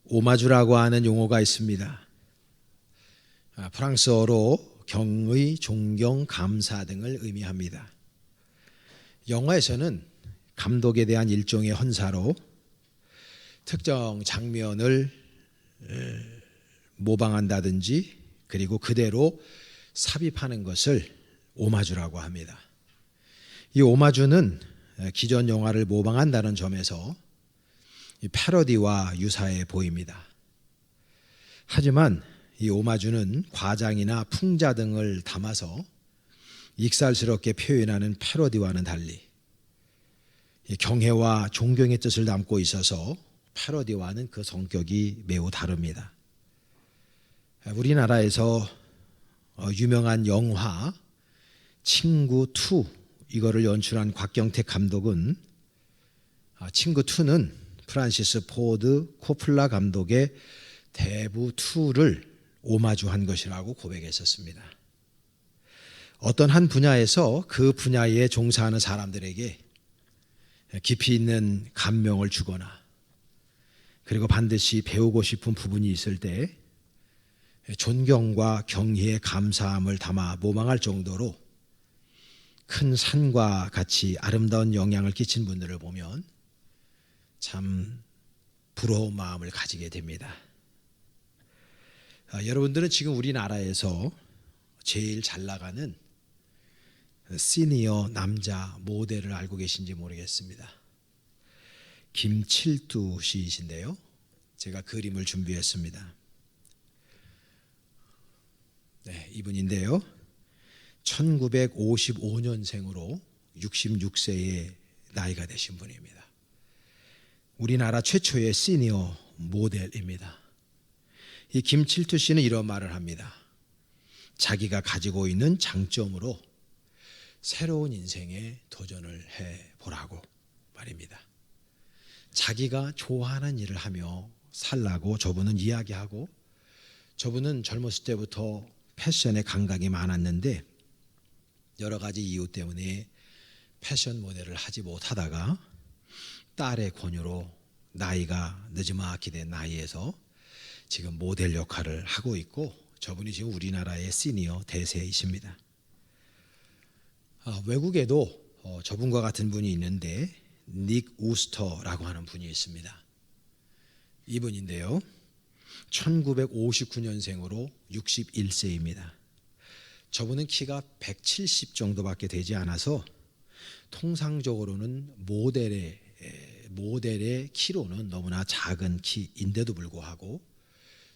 오마주라고 하는 용어가 있습니다. 프랑스어로 경의, 존경, 감사 등을 의미합니다. 영화에서는 감독에 대한 일종의 헌사로 특정 장면을 모방한다든지 그리고 그대로 삽입하는 것을 오마주라고 합니다. 이 오마주는 기존 영화를 모방한다는 점에서 패러디와 유사해 보입니다. 하지만 이 오마주는 과장이나 풍자 등을 담아서 익살스럽게 표현하는 패러디와는 달리 경애와 존경의 뜻을 담고 있어서 패러디와는 그 성격이 매우 다릅니다. 우리나라에서 유명한 영화 친구 2 이거를 연출한 곽경택 감독은 친구 2는 프란시스 포드 코플라 감독의 대부 2를 오마주한 것이라고 고백했었습니다. 어떤 한 분야에서 그 분야에 종사하는 사람들에게 깊이 있는 감명을 주거나 그리고 반드시 배우고 싶은 부분이 있을 때 존경과 경의의 감사함을 담아 모방할 정도로 큰 산과 같이 아름다운 영향을 끼친 분들을 보면 참 부러운 마음을 가지게 됩니다. 여러분들은 지금 우리나라에서 제일 잘 나가는 시니어 남자 모델을 알고 계신지 모르겠습니다. 김칠두 씨이신데요. 제가 그림을 준비했습니다. 네, 이분인데요. 1955년생으로 66세의 나이가 되신 분입니다. 우리나라 최초의 시니어 모델입니다. 이 김칠두 씨는 이런 말을 합니다. 자기가 가지고 있는 장점으로 새로운 인생에 도전을 해보라고 말입니다. 자기가 좋아하는 일을 하며 살라고 저분은 이야기하고, 저분은 젊었을 때부터 패션에 감각이 많았는데 여러 가지 이유 때문에 패션 모델을 하지 못하다가 딸의 권유로 나이가 늦지막히 된 나이에서 지금 모델 역할을 하고 있고, 저분이 지금 우리나라의 시니어 대세이십니다. 외국에도 저분과 같은 분이 있는데 닉 우스터라고 하는 분이 있습니다. 이분인데요. 1959년생으로 61세입니다. 저분은 키가 170 정도밖에 되지 않아서 통상적으로는 모델의 키로는 너무나 작은 키인데도 불구하고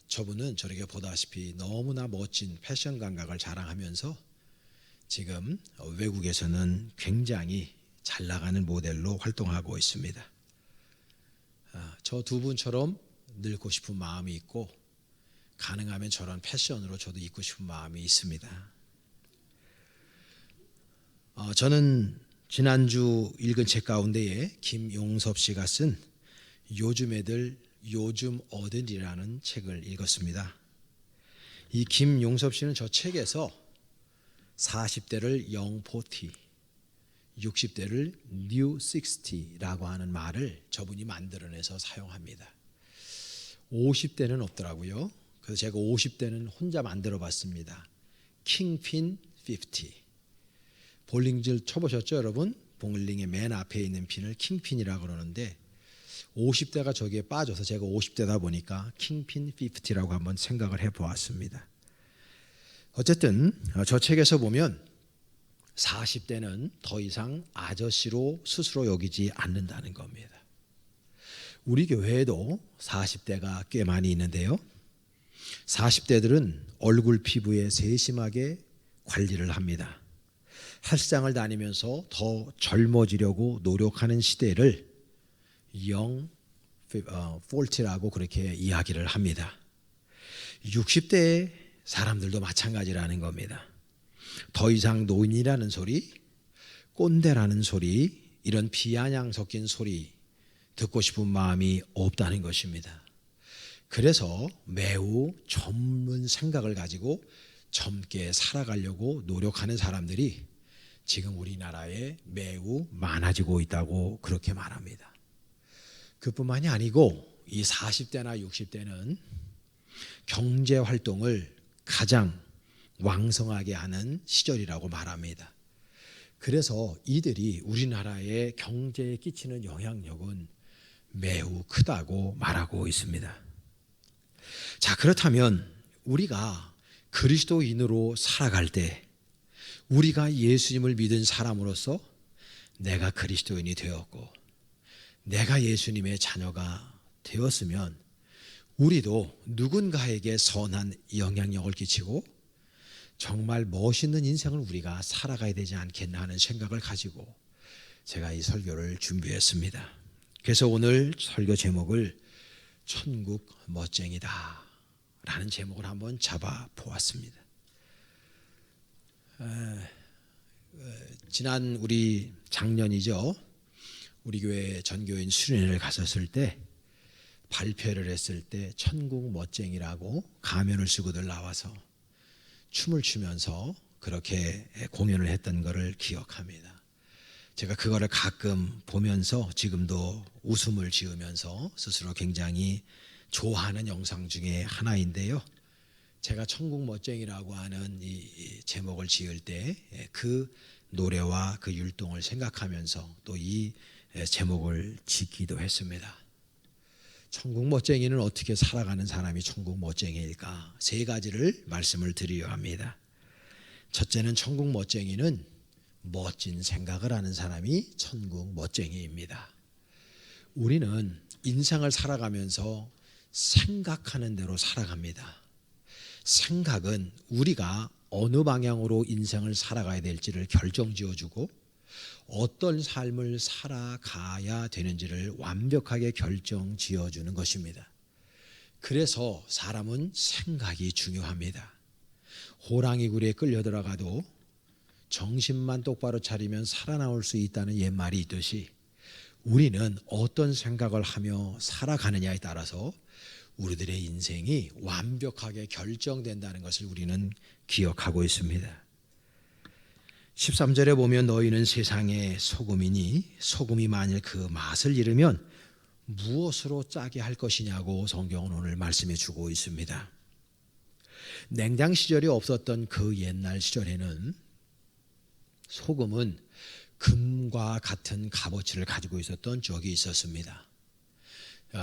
저분은 저렇게 보다시피 너무나 멋진 패션 감각을 자랑하면서 지금 외국에서는 굉장히 잘 나가는 모델로 활동하고 있습니다. 저 두 분처럼 늙고 싶은 마음이 있고 가능하면 저런 패션으로 저도 입고 싶은 마음이 있습니다. 저는 지난주 읽은 책 가운데에 김용섭 씨가 쓴 요즘 애들 요즘 어른이라는 책을 읽었습니다. 이 김용섭 씨는 저 책에서 40대를 young 40, 60대를 new 60라고 하는 말을 저분이 만들어내서 사용합니다. 50대는 없더라고요. 그래서 제가 50대는 혼자 만들어 봤습니다. 킹핀 50. 볼링질 쳐보셨죠 여러분? 볼링의 맨 앞에 있는 핀을 킹핀이라고 그러는데 50대가 저기에 빠져서 제가 50대다 보니까 킹핀 50라고 한번 생각을 해보았습니다. 어쨌든 저 책에서 보면 40대는 더 이상 아저씨로 스스로 여기지 않는다는 겁니다. 우리 교회에도 40대가 꽤 많이 있는데요. 40대들은 얼굴 피부에 세심하게 관리를 합니다. 헬스장을 다니면서 더 젊어지려고 노력하는 시대를 young 40라고 그렇게 이야기를 합니다. 60대의 사람들도 마찬가지라는 겁니다. 더 이상 노인이라는 소리, 꼰대라는 소리, 이런 비아냥 섞인 소리 듣고 싶은 마음이 없다는 것입니다. 그래서 매우 젊은 생각을 가지고 젊게 살아가려고 노력하는 사람들이 지금 우리나라에 매우 많아지고 있다고 그렇게 말합니다. 그뿐만이 아니고 이 40대나 60대는 경제 활동을 가장 왕성하게 하는 시절이라고 말합니다. 그래서 이들이 우리나라의 경제에 끼치는 영향력은 매우 크다고 말하고 있습니다. 자, 그렇다면 우리가 그리스도인으로 살아갈 때, 우리가 예수님을 믿은 사람으로서 내가 그리스도인이 되었고 내가 예수님의 자녀가 되었으면 우리도 누군가에게 선한 영향력을 끼치고 정말 멋있는 인생을 우리가 살아가야 되지 않겠나 하는 생각을 가지고 제가 이 설교를 준비했습니다. 그래서 오늘 설교 제목을 천국 멋쟁이다 라는 제목을 한번 잡아 보았습니다. 지난 우리 작년이죠. 우리 교회 전교인 수련회를 갔었을 때 발표를 했을 때 천국 멋쟁이라고 가면을 쓰고들 나와서 춤을 추면서 그렇게 공연을 했던 것을 기억합니다. 제가 그거를 가끔 보면서 지금도 웃음을 지으면서 스스로 굉장히 좋아하는 영상 중에 하나인데요. 제가 천국 멋쟁이라고 하는 이 제목을 지을 때 그 노래와 그 율동을 생각하면서 또 이 제목을 짓기도 했습니다. 천국 멋쟁이는 어떻게 살아가는 사람이 천국 멋쟁이일까? 세 가지를 말씀을 드리려 합니다. 첫째는 천국 멋쟁이는 멋진 생각을 하는 사람이 천국 멋쟁이입니다. 우리는 인생을 살아가면서 생각하는 대로 살아갑니다. 생각은 우리가 어느 방향으로 인생을 살아가야 될지를 결정지어주고 어떤 삶을 살아가야 되는지를 완벽하게 결정지어주는 것입니다. 그래서 사람은 생각이 중요합니다. 호랑이 굴에 끌려들어가도 정신만 똑바로 차리면 살아나올 수 있다는 옛말이 있듯이 우리는 어떤 생각을 하며 살아가느냐에 따라서 우리들의 인생이 완벽하게 결정된다는 것을 우리는 기억하고 있습니다. 13절에 보면 너희는 세상의 소금이니 소금이 만일 그 맛을 잃으면 무엇으로 짜게 할 것이냐고 성경은 오늘 말씀해 주고 있습니다. 냉장 시절이 없었던 그 옛날 시절에는 소금은 금과 같은 값어치를 가지고 있었던 적이 있었습니다.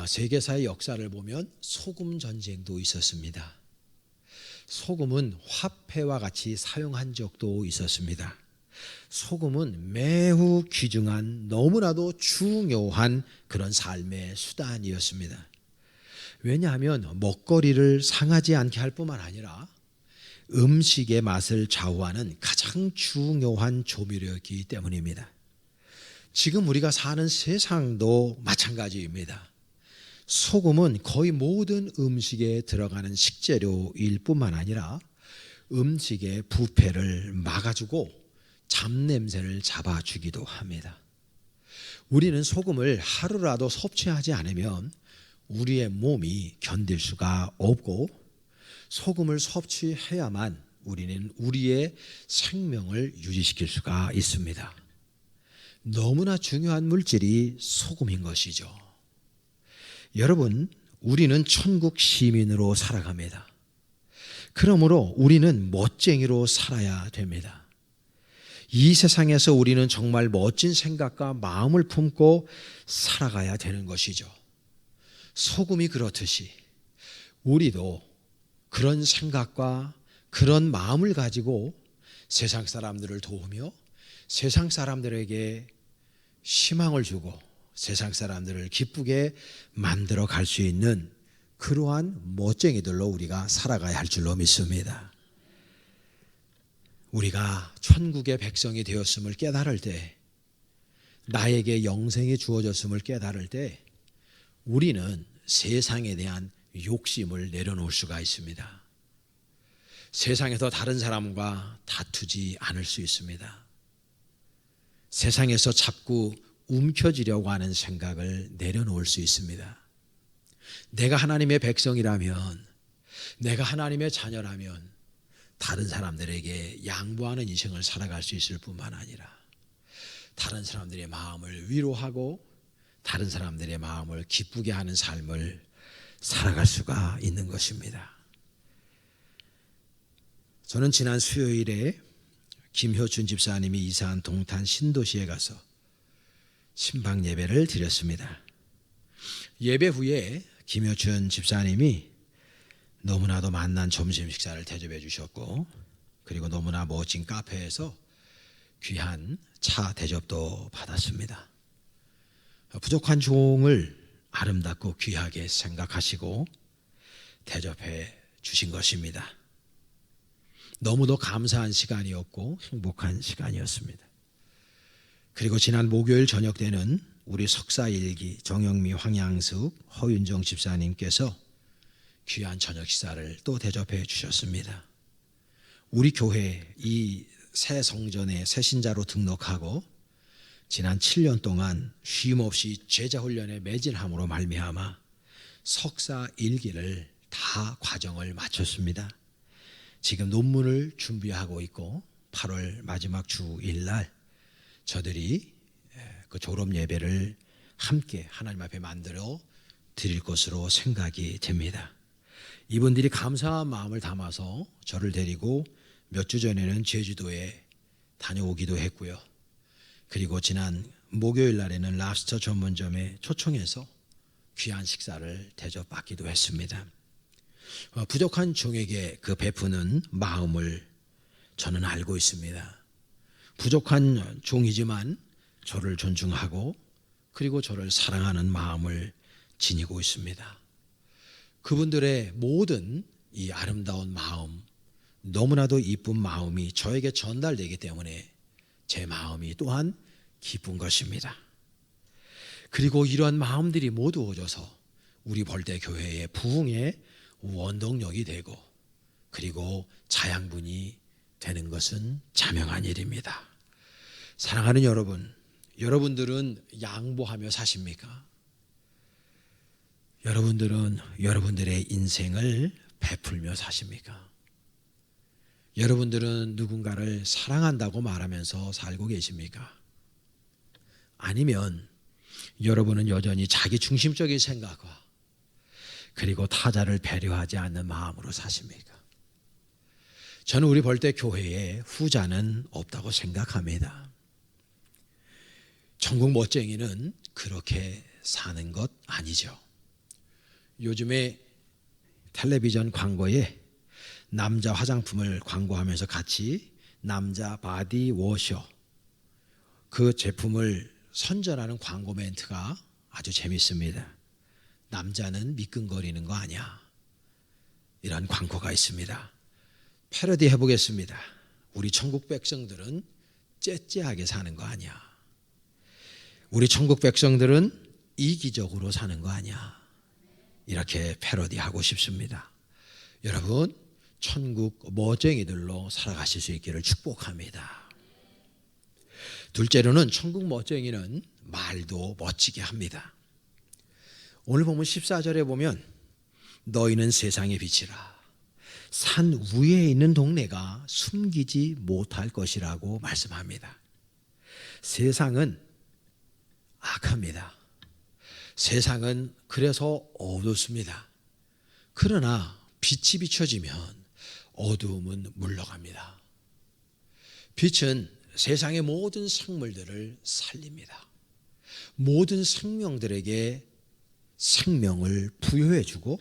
세계사의 역사를 보면 소금 전쟁도 있었습니다. 소금은 화폐와 같이 사용한 적도 있었습니다. 소금은 매우 귀중한 너무나도 중요한 그런 삶의 수단이었습니다. 왜냐하면 먹거리를 상하지 않게 할 뿐만 아니라 음식의 맛을 좌우하는 가장 중요한 조미료였기 때문입니다. 지금 우리가 사는 세상도 마찬가지입니다. 소금은 거의 모든 음식에 들어가는 식재료일 뿐만 아니라 음식의 부패를 막아주고 잡냄새를 잡아주기도 합니다. 우리는 소금을 하루라도 섭취하지 않으면 우리의 몸이 견딜 수가 없고 소금을 섭취해야만 우리는 우리의 생명을 유지시킬 수가 있습니다. 너무나 중요한 물질이 소금인 것이죠. 여러분, 우리는 천국 시민으로 살아갑니다. 그러므로 우리는 멋쟁이로 살아야 됩니다. 이 세상에서 우리는 정말 멋진 생각과 마음을 품고 살아가야 되는 것이죠. 소금이 그렇듯이 우리도 그런 생각과 그런 마음을 가지고 세상 사람들을 도우며 세상 사람들에게 희망을 주고 세상 사람들을 기쁘게 만들어 갈 수 있는 그러한 멋쟁이들로 우리가 살아가야 할 줄로 믿습니다. 우리가 천국의 백성이 되었음을 깨달을 때, 나에게 영생이 주어졌음을 깨달을 때 우리는 세상에 대한 욕심을 내려놓을 수가 있습니다. 세상에서 다른 사람과 다투지 않을 수 있습니다. 세상에서 자꾸 움켜쥐려고 하는 생각을 내려놓을 수 있습니다. 내가 하나님의 백성이라면, 내가 하나님의 자녀라면 다른 사람들에게 양보하는 인생을 살아갈 수 있을 뿐만 아니라 다른 사람들의 마음을 위로하고 다른 사람들의 마음을 기쁘게 하는 삶을 살아갈 수가 있는 것입니다. 저는 지난 수요일에 김효준 집사님이 이사한 동탄 신도시에 가서 신방 예배를 드렸습니다. 예배 후에 김효준 집사님이 너무나도 맛난 점심 식사를 대접해 주셨고, 그리고 너무나 멋진 카페에서 귀한 차 대접도 받았습니다. 부족한 종을 아름답고 귀하게 생각하시고 대접해 주신 것입니다. 너무도 감사한 시간이었고 행복한 시간이었습니다. 그리고 지난 목요일 저녁 때는 우리 석사일기 정영미, 황양숙, 허윤정 집사님께서 귀한 저녁 식사를 또 대접해 주셨습니다. 우리 교회 이 새 성전에 새 신자로 등록하고 지난 7년 동안 쉼없이 제자훈련에 매진함으로 말미암아 석사 1기를 다 과정을 마쳤습니다. 지금 논문을 준비하고 있고 8월 마지막 주일날 저들이 그 졸업 예배를 함께 하나님 앞에 만들어 드릴 것으로 생각이 됩니다. 이분들이 감사한 마음을 담아서 저를 데리고 몇 주 전에는 제주도에 다녀오기도 했고요. 그리고 지난 목요일 날에는 랍스터 전문점에 초청해서 귀한 식사를 대접받기도 했습니다. 부족한 종에게 그 베푸는 마음을 저는 알고 있습니다. 부족한 종이지만 저를 존중하고 그리고 저를 사랑하는 마음을 지니고 있습니다. 그분들의 모든 이 아름다운 마음, 너무나도 이쁜 마음이 저에게 전달되기 때문에 제 마음이 또한 기쁜 것입니다. 그리고 이러한 마음들이 모두어져서 우리 벌떼교회의 부흥의 원동력이 되고 그리고 자양분이 되는 것은 자명한 일입니다. 사랑하는 여러분, 여러분들은 양보하며 사십니까? 여러분들은 여러분들의 인생을 베풀며 사십니까? 여러분들은 누군가를 사랑한다고 말하면서 살고 계십니까? 아니면 여러분은 여전히 자기 중심적인 생각과 그리고 타자를 배려하지 않는 마음으로 사십니까? 저는 우리 벌떼교회에 후자는 없다고 생각합니다. 천국 멋쟁이는 그렇게 사는 것 아니죠. 요즘에 텔레비전 광고에 남자 화장품을 광고하면서 같이 남자 바디 워셔 그 제품을 선전하는 광고 멘트가 아주 재밌습니다. 남자는 미끈거리는 거 아니야. 이런 광고가 있습니다. 패러디 해보겠습니다. 우리 천국 백성들은 째째하게 사는 거 아니야. 우리 천국 백성들은 이기적으로 사는 거 아니야. 이렇게 패러디하고 싶습니다. 여러분, 천국 멋쟁이들로 살아가실 수 있기를 축복합니다. 둘째로는 천국 멋쟁이는 말도 멋지게 합니다. 오늘 보면 14절에 보면 너희는 세상의 빛이라 산 위에 있는 동네가 숨기지 못할 것이라고 말씀합니다. 세상은 악합니다. 세상은 그래서 어둡습니다. 그러나 빛이 비춰지면 어두움은 물러갑니다. 빛은 세상의 모든 생물들을 살립니다. 모든 생명들에게 생명을 부여해주고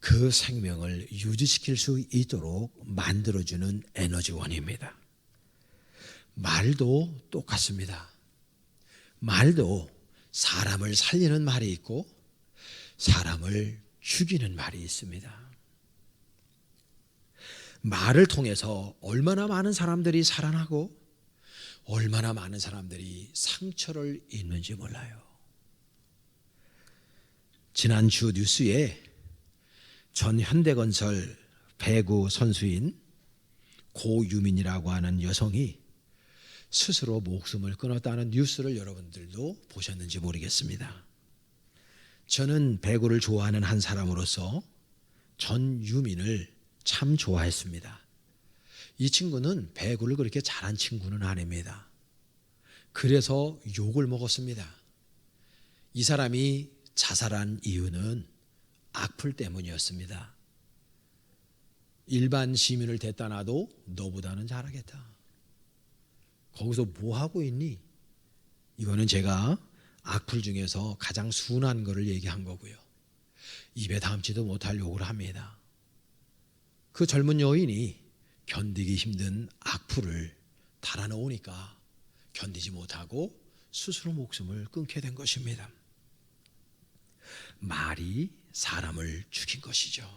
그 생명을 유지시킬 수 있도록 만들어주는 에너지원입니다. 말도 똑같습니다. 말도 사람을 살리는 말이 있고 사람을 죽이는 말이 있습니다. 말을 통해서 얼마나 많은 사람들이 살아나고 얼마나 많은 사람들이 상처를 입는지 몰라요. 지난주 뉴스에 전 현대건설 배구 선수인 고유민이라고 하는 여성이 스스로 목숨을 끊었다는 뉴스를 여러분들도 보셨는지 모르겠습니다. 저는 배구를 좋아하는 한 사람으로서 전 유민을 참 좋아했습니다. 이 친구는 배구를 그렇게 잘한 친구는 아닙니다. 그래서 욕을 먹었습니다. 이 사람이 자살한 이유는 악플 때문이었습니다. 일반 시민을 데려다 놔도 너보다는 잘하겠다. 거기서 뭐 하고 있니? 이거는 제가 악플 중에서 가장 순한 거를 얘기한 거고요. 입에 담지도 못할 욕을 합니다. 그 젊은 여인이 견디기 힘든 악플을 달아놓으니까 견디지 못하고 스스로 목숨을 끊게 된 것입니다. 말이 사람을 죽인 것이죠.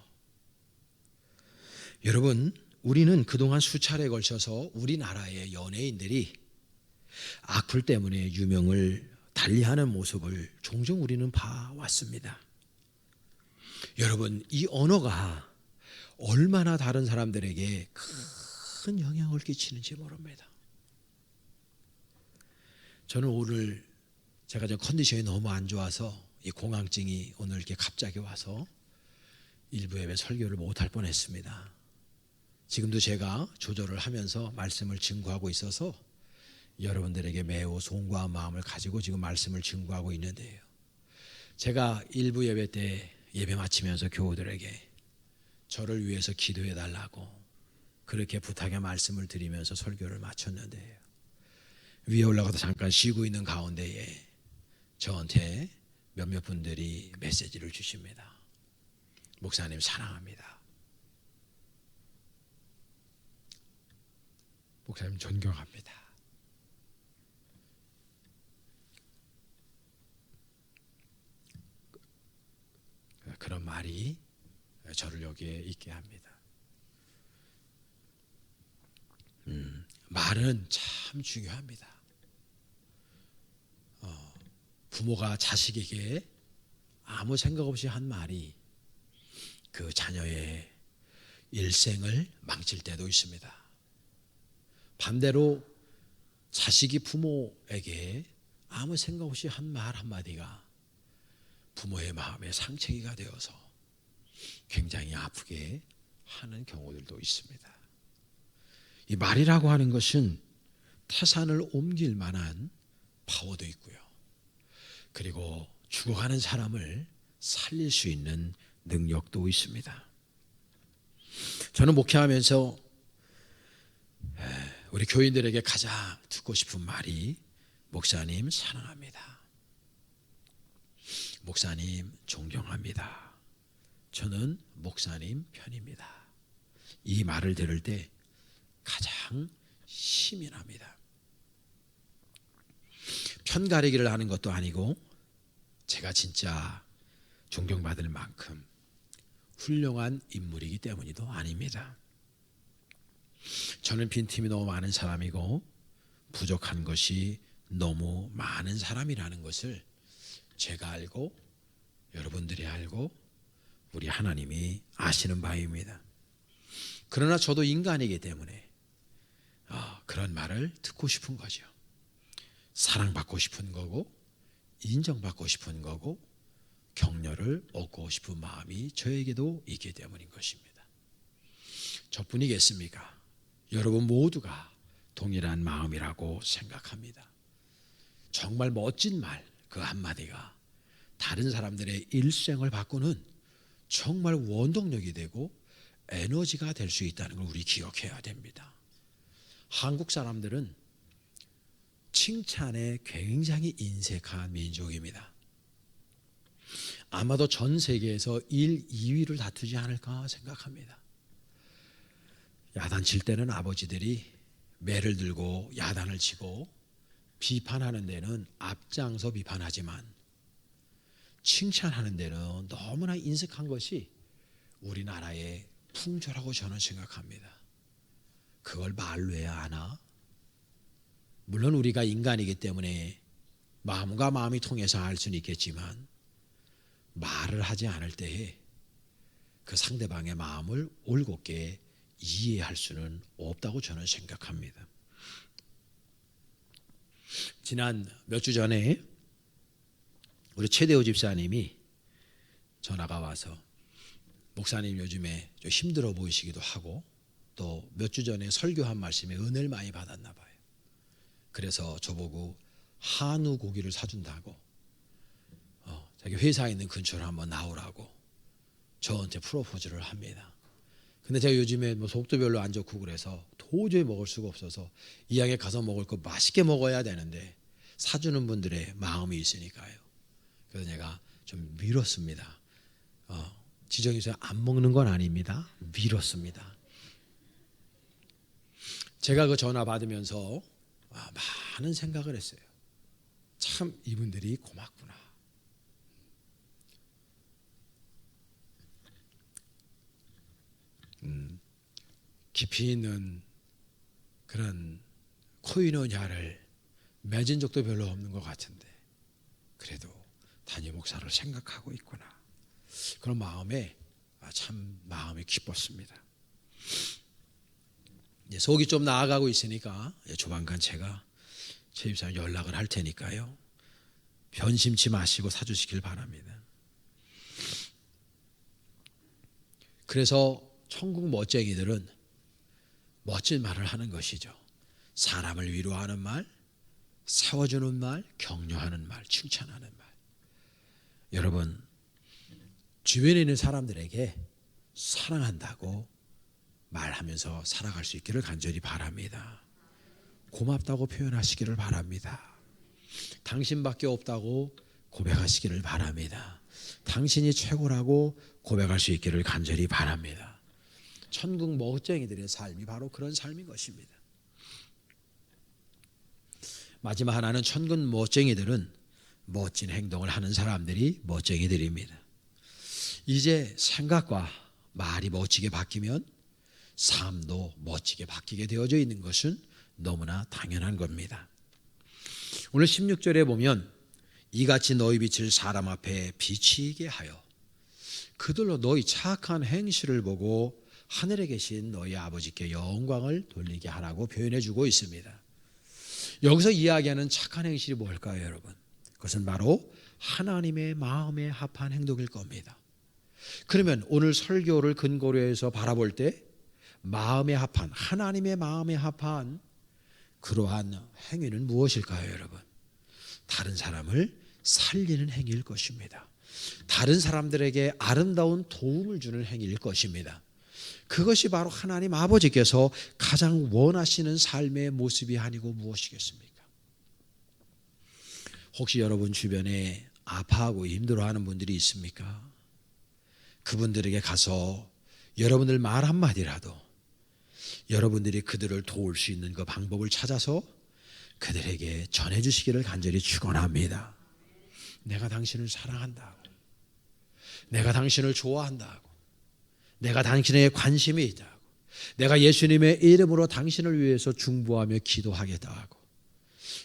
여러분, 우리는 그동안 수차례에 걸쳐서 우리나라의 연예인들이 악플 때문에 유명을 달리하는 모습을 종종 우리는 봐왔습니다. 여러분, 이 언어가 얼마나 다른 사람들에게 큰 영향을 끼치는지 모릅니다. 저는 오늘 제가 컨디션이 너무 안 좋아서 이 공황증이 오늘 이렇게 갑자기 와서 일부 예배 설교를 못할 뻔했습니다. 지금도 제가 조절을 하면서 말씀을 증거하고 있어서 여러분들에게 매우 송구한 마음을 가지고 지금 말씀을 증거하고 있는데요. 제가 일부 예배 때 예배 마치면서 교우들에게 저를 위해서 기도해 달라고 그렇게 부탁의 말씀을 드리면서 설교를 마쳤는데요. 위에 올라가서 잠깐 쉬고 있는 가운데에 저한테 몇몇 분들이 메시지를 주십니다. 목사님 사랑합니다. 목사님 존경합니다. 그런 말이 저를 여기에 있게 합니다. 말은 참 중요합니다. 부모가 자식에게 아무 생각 없이 한 말이 그 자녀의 일생을 망칠 때도 있습니다. 반대로 자식이 부모에게 아무 생각 없이 한 말 한마디가 부모의 마음에 상처가 되어서 굉장히 아프게 하는 경우들도 있습니다. 이 말이라고 하는 것은 태산을 옮길 만한 파워도 있고요. 그리고 죽어가는 사람을 살릴 수 있는 능력도 있습니다. 저는 목회하면서 우리 교인들에게 가장 듣고 싶은 말이 목사님 사랑합니다. 목사님 존경합니다. 저는 목사님 편입니다. 이 말을 들을 때 가장 힘이 납니다. 편 가리기를 하는 것도 아니고 제가 진짜 존경받을 만큼 훌륭한 인물이기 때문이도 아닙니다. 저는 빈틈이 너무 많은 사람이고 부족한 것이 너무 많은 사람이라는 것을 제가 알고 여러분들이 알고 우리 하나님이 아시는 바입니다. 그러나 저도 인간이기 때문에 그런 말을 듣고 싶은 거죠. 사랑받고 싶은 거고 인정받고 싶은 거고 격려를 얻고 싶은 마음이 저에게도 있기 때문인 것입니다. 저뿐이겠습니까? 여러분 모두가 동일한 마음이라고 생각합니다. 정말 멋진 말 그 한마디가 다른 사람들의 일생을 바꾸는 정말 원동력이 되고 에너지가 될 수 있다는 걸 우리 기억해야 됩니다. 한국 사람들은 칭찬에 굉장히 인색한 민족입니다. 아마도 전 세계에서 1, 2위를 다투지 않을까 생각합니다. 야단칠 때는 아버지들이 매를 들고 야단을 치고 비판하는 데는 앞장서 비판하지만 칭찬하는 데는 너무나 인색한 것이 우리나라의 풍조라고 저는 생각합니다. 그걸 말로 해야 하나? 물론 우리가 인간이기 때문에 마음과 마음이 통해서 알 수는 있겠지만 말을 하지 않을 때에 그 상대방의 마음을 올곧게 이해할 수는 없다고 저는 생각합니다. 지난 몇 주 전에 우리 최대호 집사님이 전화가 와서 목사님 요즘에 좀 힘들어 보이시기도 하고 또 몇 주 전에 설교한 말씀에 은혜를 많이 받았나 봐요. 그래서 저보고 한우 고기를 사준다고 자기 회사에 있는 근처로 한번 나오라고 저한테 프로포즈를 합니다. 근데 제가 요즘에 뭐 속도 별로 안 좋고 그래서 도저히 먹을 수가 없어서 이왕에 가서 먹을 거 맛있게 먹어야 되는데 사주는 분들의 마음이 있으니까요. 그래서 내가 좀 미뤘습니다. 지정이서 안 먹는 건 아닙니다. 미뤘습니다. 제가 그 전화 받으면서 많은 생각을 했어요. 참 이분들이 고맙구나. 깊이 있는 그런 코이노냐를 맺은 적도 별로 없는 것 같은데 그래도 담임 목사를 생각하고 있구나. 그런 마음에 참 마음이 기뻤습니다. 속이 좀 나아가고 있으니까 조만간 제가 최 집사님 연락을 할 테니까요. 변심치 마시고 사주시길 바랍니다. 그래서 천국 멋쟁이들은 멋진 말을 하는 것이죠. 사람을 위로하는 말, 세워주는 말, 격려하는 말, 칭찬하는 말. 여러분 주변에 있는 사람들에게 사랑한다고 말하면서 살아갈 수 있기를 간절히 바랍니다. 고맙다고 표현하시기를 바랍니다. 당신밖에 없다고 고백하시기를 바랍니다. 당신이 최고라고 고백할 수 있기를 간절히 바랍니다. 천국 멋쟁이들의 삶이 바로 그런 삶인 것입니다. 마지막 하나는 천국 멋쟁이들은 멋진 행동을 하는 사람들이 멋쟁이들입니다. 이제 생각과 말이 멋지게 바뀌면 삶도 멋지게 바뀌게 되어져 있는 것은 너무나 당연한 겁니다. 오늘 16절에 보면 이같이 너희 빛을 사람 앞에 비치게 하여 그들로 너희 착한 행실을 보고 하늘에 계신 너희 아버지께 영광을 돌리게 하라고 표현해 주고 있습니다. 여기서 이야기하는 착한 행실이 뭘까요, 여러분? 그것은 바로 하나님의 마음에 합한 행동일 겁니다. 그러면 오늘 설교를 근거로 해서 바라볼 때 마음에 합한, 하나님의 마음에 합한 그러한 행위는 무엇일까요, 여러분? 다른 사람을 살리는 행위일 것입니다. 다른 사람들에게 아름다운 도움을 주는 행위일 것입니다. 그것이 바로 하나님 아버지께서 가장 원하시는 삶의 모습이 아니고 무엇이겠습니까? 혹시 여러분 주변에 아파하고 힘들어하는 분들이 있습니까? 그분들에게 가서 여러분들 말 한마디라도 여러분들이 그들을 도울 수 있는 그 방법을 찾아서 그들에게 전해주시기를 간절히 축원합니다. 내가 당신을 사랑한다고, 내가 당신을 좋아한다고, 내가 당신에게 관심이 있다고, 내가 예수님의 이름으로 당신을 위해서 중보하며 기도하겠다고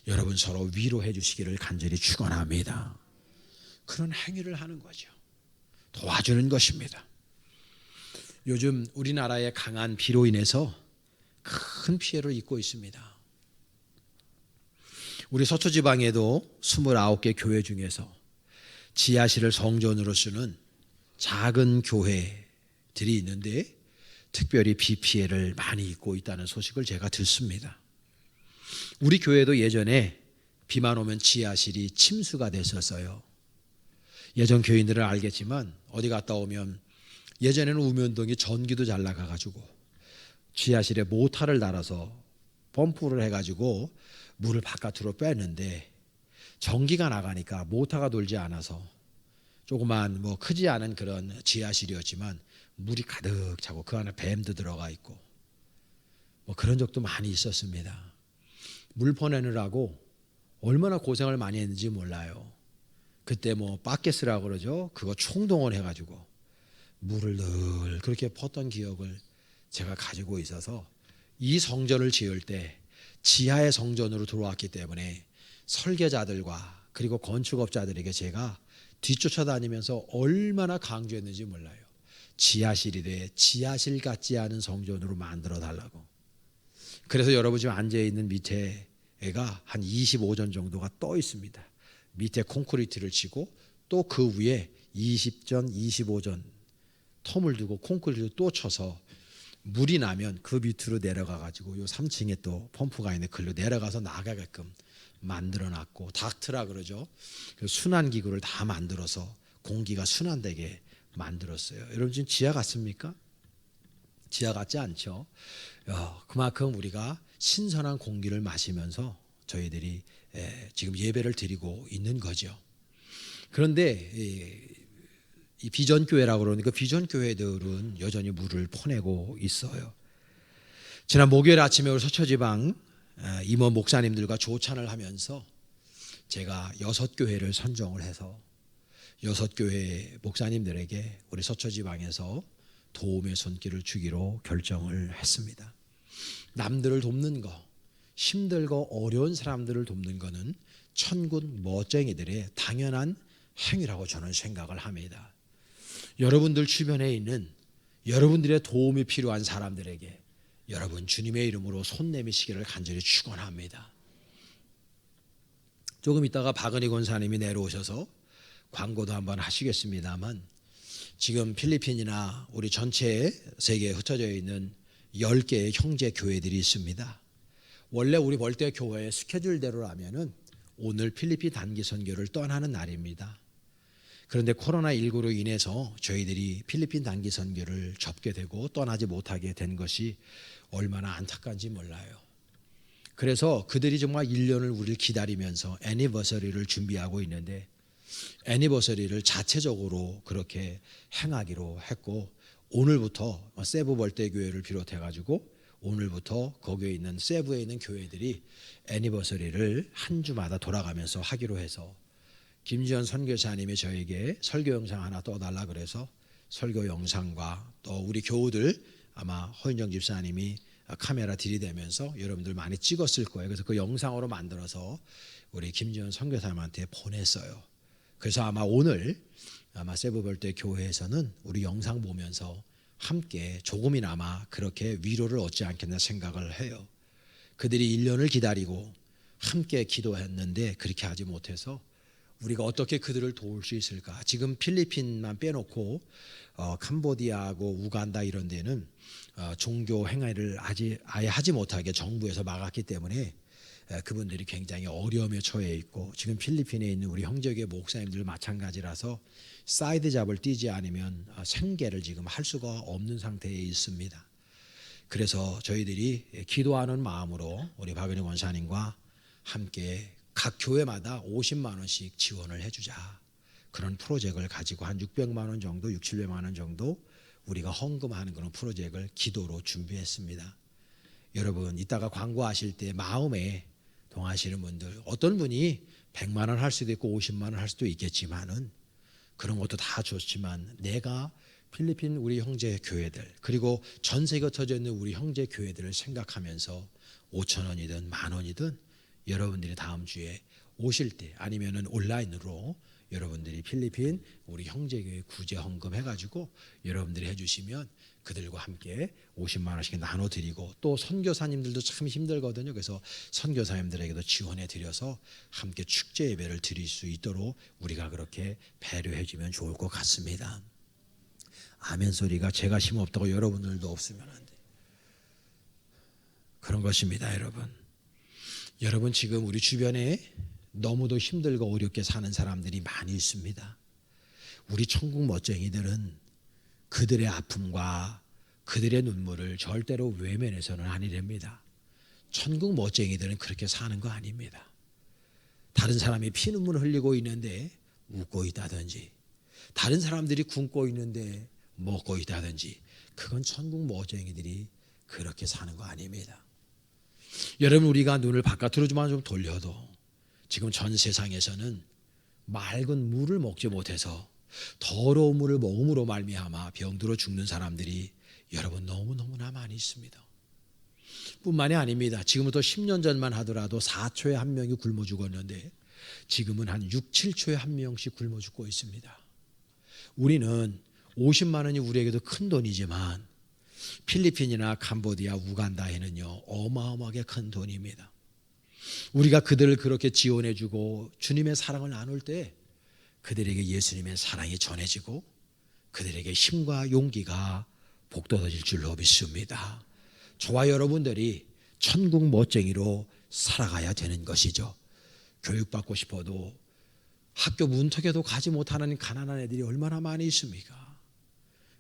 여러분 서로 위로해 주시기를 간절히 축원합니다. 그런 행위를 하는 거죠. 도와주는 것입니다. 요즘 우리나라의 강한 비로 인해서 큰 피해를 입고 있습니다. 우리 서초지방에도 29개 교회 중에서 지하실을 성전으로 쓰는 작은 교회들이 있는데 특별히 비 피해를 많이 입고 있다는 소식을 제가 듣습니다. 우리 교회도 예전에 비만 오면 지하실이 침수가 됐었어요. 예전 교인들은 알겠지만 어디 갔다 오면 예전에는 우면동이 전기도 잘 나가가지고 지하실에 모터를 달아서 펌프를 해가지고 물을 바깥으로 뺐는데 전기가 나가니까 모터가 돌지 않아서 조그만 뭐 크지 않은 그런 지하실이었지만 물이 가득 차고 그 안에 뱀도 들어가 있고 뭐 그런 적도 많이 있었습니다. 물 퍼내느라고 얼마나 고생을 많이 했는지 몰라요. 그때 뭐 바켓이라고 그러죠. 그거 총동원해가지고 물을 늘 그렇게 펐던 기억을 제가 가지고 있어서 이 성전을 지을 때 지하의 성전으로 들어왔기 때문에 설계자들과 그리고 건축업자들에게 제가 뒤쫓아다니면서 얼마나 강조했는지 몰라요. 지하실이래 지하실 같지 않은 성전으로 만들어 달라고. 그래서 여러분 지금 앉아있는 밑에 애가 한 25전 정도가 떠 있습니다. 밑에 콘크리트를 치고 또 그 위에 20전, 25전 텀을 두고 콘크리트를 또 쳐서 물이 나면 그 밑으로 내려가 가지고 요 3층에 또 펌프가 있는데 글로 내려가서 나가게끔 만들어놨고, 닥트라 그러죠. 그 순환기구를 다 만들어서 공기가 순환되게 만들었어요. 여러분 지금 지하 같습니까? 지하 같지 않죠. 그만큼 우리가 신선한 공기를 마시면서 저희들이 지금 예배를 드리고 있는 거죠. 그런데 이 비전교회라고 그러니까 비전교회들은 여전히 물을 퍼내고 있어요. 지난 목요일 아침에 우리 서초지방 임원 목사님들과 조찬을 하면서 제가 6교회를 선정을 해서 6교회 목사님들에게 우리 서초지방에서 도움의 손길을 주기로 결정을 했습니다. 남들을 돕는 거, 힘들고 어려운 사람들을 돕는 거는 천군 멋쟁이들의 당연한 행위라고 저는 생각을 합니다. 여러분들 주변에 있는 여러분들의 도움이 필요한 사람들에게 여러분 주님의 이름으로 손 내미시기를 간절히 축원합니다. 조금 있다가 박은희 권사님이 내려오셔서 광고도 한번 하시겠습니다만 지금 필리핀이나 우리 전체 세계에 흩어져 있는 10개의 형제 교회들이 있습니다. 원래 우리 벌떼 교회의 스케줄대로라면은 오늘 필리핀 단기 선교를 떠나는 날입니다. 그런데 코로나19로 인해서 저희들이 필리핀 단기 선교를 접게 되고 떠나지 못하게 된 것이 얼마나 안타까운지 몰라요. 그래서 그들이 정말 1년을 우리를 기다리면서 애니버서리를 준비하고 있는데 애니버서리를 자체적으로 그렇게 행하기로 했고 오늘부터 세부 벌떼교회를 비롯해 가지고 오늘부터 거기에 있는 세부에 있는 교회들이 애니버서리를 한 주마다 돌아가면서 하기로 해서 김지현 선교사님이 저에게 설교 영상 하나 떠달라 그래서 설교 영상과 또 우리 교우들 아마 허윤정 집사님이 카메라 들이대면서 여러분들 많이 찍었을 거예요. 그래서 그 영상으로 만들어서 우리 김지현 선교사님한테 보냈어요. 그래서 아마 오늘 세부벌떼 교회에서는 우리 영상 보면서 함께 조금이나마 그렇게 위로를 얻지 않겠나 생각을 해요. 그들이 1년을 기다리고 함께 기도했는데 그렇게 하지 못해서 우리가 어떻게 그들을 도울 수 있을까? 지금 필리핀만 빼놓고 캄보디아하고 우간다 이런 데는 종교 행위를 아예 하지 못하게 정부에서 막았기 때문에 그분들이 굉장히 어려움에 처해 있고 지금 필리핀에 있는 우리 형제교회 목사님들 마찬가지라서 사이드 잡을 뛰지 않으면 생계를 지금 할 수가 없는 상태에 있습니다. 그래서 저희들이 기도하는 마음으로 우리 박은희 원사님과 함께 각 교회마다 50만 원씩 지원을 해주자. 그런 프로젝트를 가지고 한 600만 원 정도, 6, 700만 원 정도 우리가 헌금하는 그런 프로젝트를 기도로 준비했습니다. 여러분 이따가 광고하실 때 마음에 동하시는 분들 어떤 분이 100만 원 할 수도 있고 50만 원 할 수도 있겠지만은 그런 것도 다 좋지만 내가 필리핀 우리 형제 교회들 그리고 전 세계에 흩어져 있는 우리 형제 교회들을 생각하면서 5천 원이든 만 원이든 여러분들이 다음 주에 오실 때 아니면은 온라인으로 여러분들이 필리핀 우리 형제교회 구제 헌금 해가지고 여러분들이 해주시면 그들과 함께 50만 원씩 나눠드리고 또 선교사님들도 참 힘들거든요. 그래서 선교사님들에게도 지원해 드려서 함께 축제 예배를 드릴 수 있도록 우리가 그렇게 배려해주면 좋을 것 같습니다. 아멘 소리가 제가 힘없다고 여러분들도 없으면 안 돼. 그런 것입니다, 여러분. 여러분 지금 우리 주변에 너무도 힘들고 어렵게 사는 사람들이 많이 있습니다. 우리 천국 멋쟁이들은 그들의 아픔과 그들의 눈물을 절대로 외면해서는 아니랍니다. 천국 멋쟁이들은 그렇게 사는 거 아닙니다. 다른 사람이 피눈물 흘리고 있는데 웃고 있다든지 다른 사람들이 굶고 있는데 먹고 있다든지 그건 천국 멋쟁이들이 그렇게 사는 거 아닙니다. 여러분 우리가 눈을 바깥으로만 좀 돌려도 지금 전 세상에서는 맑은 물을 먹지 못해서 더러운 물을 먹음으로 말미암아 병들어 죽는 사람들이 여러분 너무너무나 많이 있습니다. 뿐만이 아닙니다. 지금부터 10년 전만 하더라도 4초에 한 명이 굶어 죽었는데 지금은 한 6, 7초에 한 명씩 굶어 죽고 있습니다. 우리는 50만 원이 우리에게도 큰 돈이지만 필리핀이나 캄보디아, 우간다에는요 어마어마하게 큰 돈입니다. 우리가 그들을 그렇게 지원해주고 주님의 사랑을 나눌 때 그들에게 예수님의 사랑이 전해지고 그들에게 힘과 용기가 복돋아질 줄로 믿습니다. 저와 여러분들이 천국 멋쟁이로 살아가야 되는 것이죠. 교육받고 싶어도 학교 문턱에도 가지 못하는 가난한 애들이 얼마나 많이 있습니까?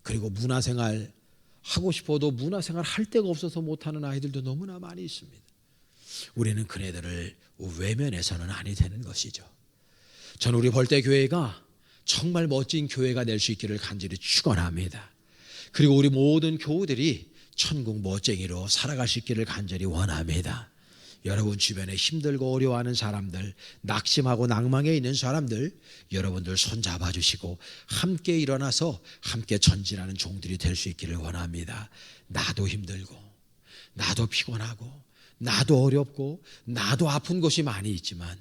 그리고 문화생활 하고 싶어도 문화생활 할 데가 없어서 못하는 아이들도 너무나 많이 있습니다. 우리는 그네들을 외면해서는 아니 되는 것이죠. 저는 우리 벌떼교회가 정말 멋진 교회가 될 수 있기를 간절히 축원합니다. 그리고 우리 모든 교우들이 천국 멋쟁이로 살아갈 수 있기를 간절히 원합니다. 여러분 주변에 힘들고 어려워하는 사람들, 낙심하고 낭망에 있는 사람들, 여러분들 손 잡아주시고 함께 일어나서 함께 전진하는 종들이 될 수 있기를 원합니다. 나도 힘들고 나도 피곤하고 나도 어렵고 나도 아픈 곳이 많이 있지만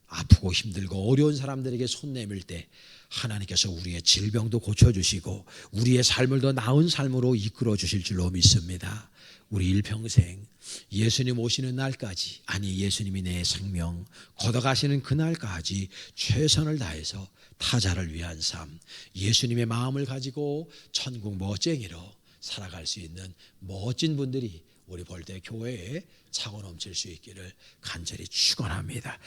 아프고 힘들고 어려운 사람들에게 손 내밀 때 하나님께서 우리의 질병도 고쳐주시고 우리의 삶을 더 나은 삶으로 이끌어 주실 줄로 믿습니다. 우리 일평생 예수님 오시는 날까지, 아니 예수님이 내 생명 걷어가시는 그날까지 최선을 다해서 타자를 위한 삶, 예수님의 마음을 가지고 천국 멋쟁이로 살아갈 수 있는 멋진 분들이 우리 벌떼 교회에 차고 넘칠 수 있기를 간절히 축원합니다.